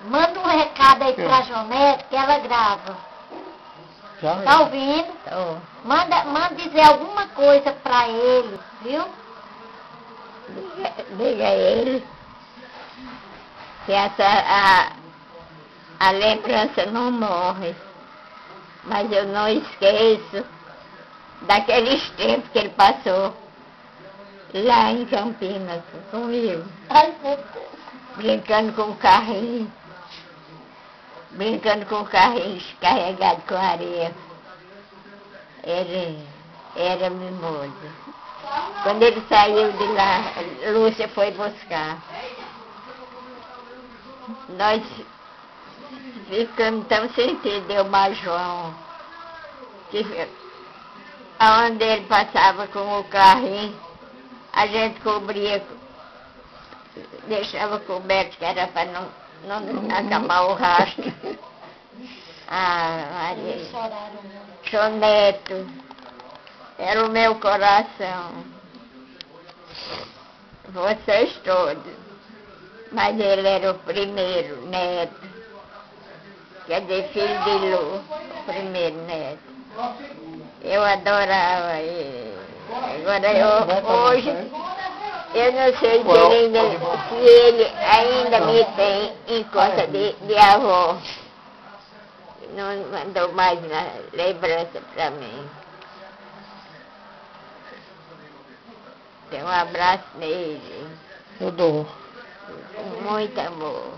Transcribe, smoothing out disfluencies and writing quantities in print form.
Manda um recado aí pra Jonete que ela grava. Já? Tá ouvindo? Tô. Manda dizer alguma coisa pra ele, viu? Diga a ele que a lembrança não morre, mas eu não esqueço daqueles tempos que ele passou lá em Campinas comigo, Ai, meu Deus. brincando com o carrinho carregado com areia. Ele era mimoso. Quando ele saiu de lá, Lúcia foi buscar. Nós ficamos tão sentidos, eu mais João, que aonde ele passava com o carrinho, a gente cobria, deixava coberto, que era para não acabar o rastro. Ah, Eles Maria, choraram muito. Soneto, era o meu coração. Vocês todos. Mas ele era o primeiro neto. Quer dizer, filho de Lu, o primeiro neto. Eu adorava ele. Agora hoje, eu não sei se ele ainda me tem em conta de avó. Não mandou mais lembrança para mim. Tem um abraço nele. Eu dou. Muito amor.